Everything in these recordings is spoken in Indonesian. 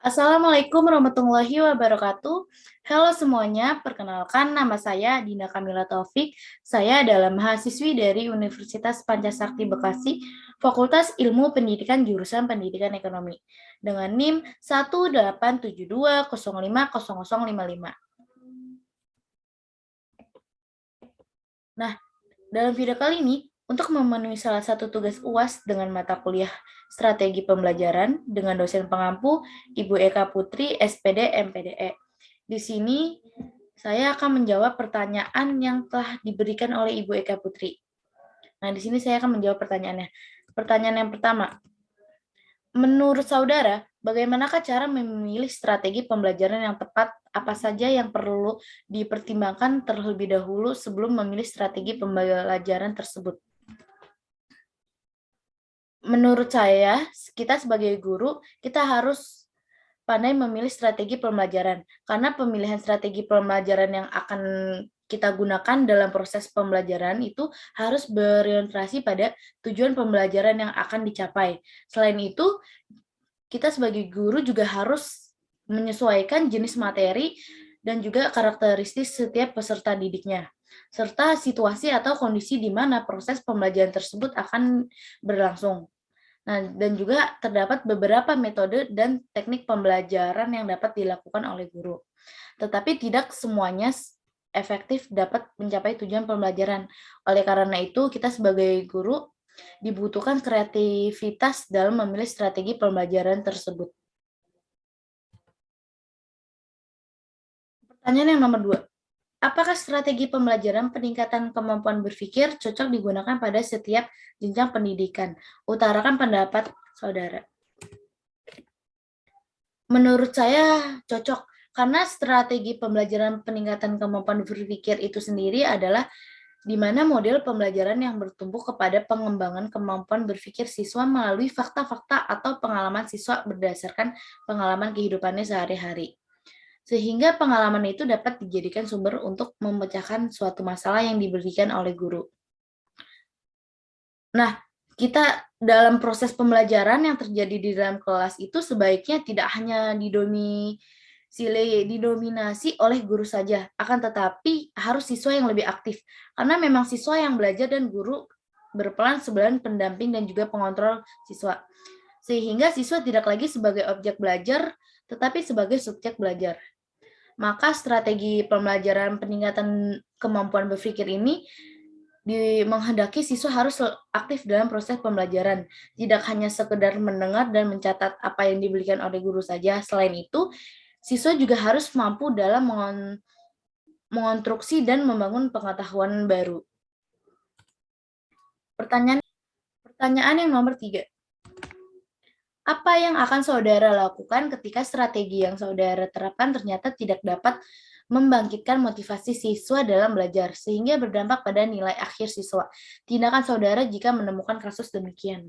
Assalamualaikum warahmatullahi wabarakatuh. Halo semuanya, perkenalkan nama saya Dina Kamila Taufik. Saya adalah mahasiswi dari Universitas Pancasakti Bekasi, Fakultas Ilmu Pendidikan jurusan Pendidikan Ekonomi, dengan NIM 18720505055. Nah, dalam video kali ini, untuk memenuhi salah satu tugas UAS dengan mata kuliah Strategi Pembelajaran dengan dosen pengampu Ibu Eka Putri, SPD, MPDE. Di sini, saya akan menjawab pertanyaan yang telah diberikan oleh Ibu Eka Putri. Nah, di sini saya akan menjawab pertanyaannya. Pertanyaan yang pertama, menurut saudara, bagaimanakah cara memilih strategi pembelajaran yang tepat? Apa saja yang perlu dipertimbangkan terlebih dahulu sebelum memilih strategi pembelajaran tersebut? Menurut saya, kita sebagai guru, kita harus pandai memilih strategi pembelajaran. Karena pemilihan strategi pembelajaran yang akan kita gunakan dalam proses pembelajaran itu harus berorientasi pada tujuan pembelajaran yang akan dicapai. Selain itu, kita sebagai guru juga harus menyesuaikan jenis materi dan juga karakteristik setiap peserta didiknya, serta situasi atau kondisi di mana proses pembelajaran tersebut akan berlangsung. Nah, dan juga terdapat beberapa metode dan teknik pembelajaran yang dapat dilakukan oleh guru. Tetapi tidak semuanya efektif dapat mencapai tujuan pembelajaran. Oleh karena itu, kita sebagai guru dibutuhkan kreativitas dalam memilih strategi pembelajaran tersebut. Pertanyaan yang nomor 2. Apakah strategi pembelajaran peningkatan kemampuan berpikir cocok digunakan pada setiap jenjang pendidikan? Utarakan pendapat saudara. Menurut saya cocok, karena strategi pembelajaran peningkatan kemampuan berpikir itu sendiri adalah di mana model pembelajaran yang bertumbuh kepada pengembangan kemampuan berpikir siswa melalui fakta-fakta atau pengalaman siswa berdasarkan pengalaman kehidupannya sehari-hari. Sehingga pengalaman itu dapat dijadikan sumber untuk memecahkan suatu masalah yang diberikan oleh guru. Nah, kita dalam proses pembelajaran yang terjadi di dalam kelas itu sebaiknya tidak hanya didominasi oleh guru saja, akan tetapi harus siswa yang lebih aktif. Karena memang siswa yang belajar dan guru berperan sebagai pendamping dan juga pengontrol siswa. Sehingga siswa tidak lagi sebagai objek belajar, tetapi sebagai subjek belajar. Maka strategi pembelajaran peningkatan kemampuan berpikir ini menghendaki siswa harus aktif dalam proses pembelajaran, tidak hanya sekedar mendengar dan mencatat apa yang diberikan oleh guru saja. Selain itu, siswa juga harus mampu dalam mengonstruksi dan membangun pengetahuan baru. Pertanyaan yang nomor 3. Apa yang akan saudara lakukan ketika strategi yang saudara terapkan ternyata tidak dapat membangkitkan motivasi siswa dalam belajar, sehingga berdampak pada nilai akhir siswa? Tindakan saudara jika menemukan kasus demikian.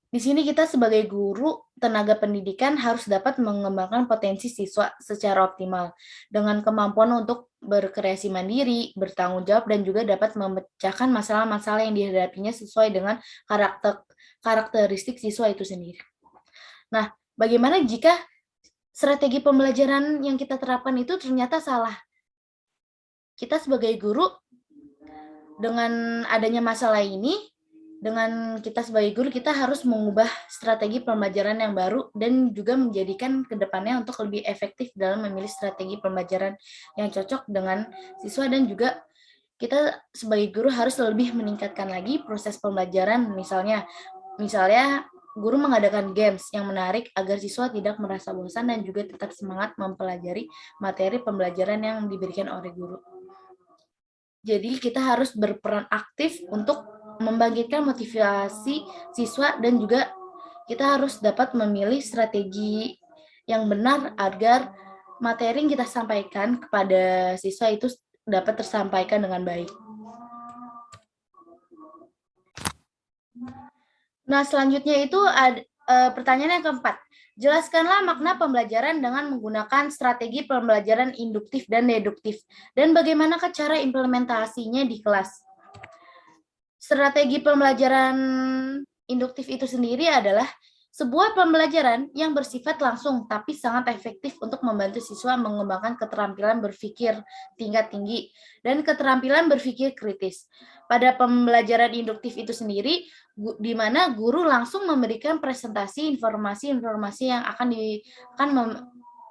Di sini kita sebagai guru, tenaga pendidikan harus dapat mengembangkan potensi siswa secara optimal dengan kemampuan untuk berkreasi mandiri, bertanggung jawab, dan juga dapat memecahkan masalah-masalah yang dihadapinya sesuai dengan karakteristik siswa itu sendiri. Nah, bagaimana jika strategi pembelajaran yang kita terapkan itu ternyata salah? Kita sebagai guru, dengan adanya masalah ini, dengan kita sebagai guru, kita harus mengubah strategi pembelajaran yang baru dan juga menjadikan kedepannya untuk lebih efektif dalam memilih strategi pembelajaran yang cocok dengan siswa, dan juga kita sebagai guru harus lebih meningkatkan lagi proses pembelajaran. Misalnya guru mengadakan games yang menarik agar siswa tidak merasa bosan dan juga tetap semangat mempelajari materi pembelajaran yang diberikan oleh guru. Jadi kita harus berperan aktif untuk membangkitkan motivasi siswa, dan juga kita harus dapat memilih strategi yang benar agar materi yang kita sampaikan kepada siswa itu dapat tersampaikan dengan baik. Nah, selanjutnya itu ada pertanyaan yang keempat. Jelaskanlah makna pembelajaran dengan menggunakan strategi pembelajaran induktif dan deduktif, dan bagaimana cara implementasinya di kelas. Strategi pembelajaran induktif itu sendiri adalah sebuah pembelajaran yang bersifat langsung tapi sangat efektif untuk membantu siswa mengembangkan keterampilan berpikir tingkat tinggi dan keterampilan berpikir kritis. Pada pembelajaran induktif itu sendiri, di mana guru langsung memberikan presentasi informasi-informasi yang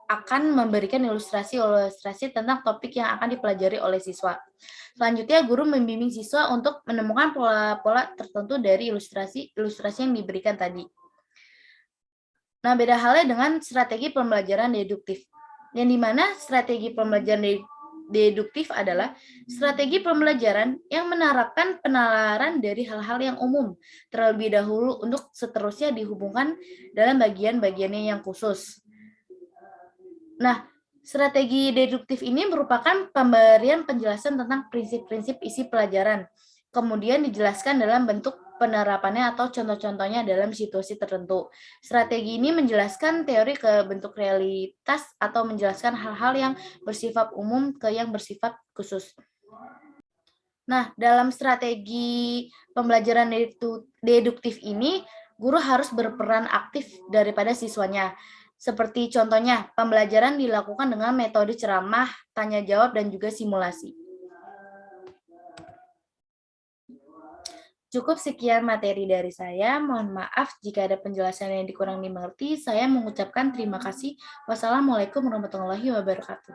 akan memberikan ilustrasi-ilustrasi tentang topik yang akan dipelajari oleh siswa. Selanjutnya, guru membimbing siswa untuk menemukan pola-pola tertentu dari ilustrasi yang diberikan tadi. Nah, beda halnya dengan strategi pembelajaran deduktif, yang dimana strategi pembelajaran deduktif adalah strategi pembelajaran yang menerapkan penalaran dari hal-hal yang umum terlebih dahulu untuk seterusnya dihubungkan dalam bagian-bagiannya yang khusus. Nah, strategi deduktif ini merupakan pemberian penjelasan tentang prinsip-prinsip isi pelajaran, kemudian dijelaskan dalam bentuk penerapannya atau contoh-contohnya dalam situasi tertentu. Strategi ini menjelaskan teori ke bentuk realitas atau menjelaskan hal-hal yang bersifat umum ke yang bersifat khusus. Nah, dalam strategi pembelajaran deduktif ini, guru harus berperan aktif daripada siswanya. Seperti contohnya, pembelajaran dilakukan dengan metode ceramah, tanya jawab, dan juga simulasi. Cukup sekian materi dari saya. Mohon maaf jika ada penjelasan yang kurang dimengerti. Saya mengucapkan terima kasih. Wassalamualaikum warahmatullahi wabarakatuh.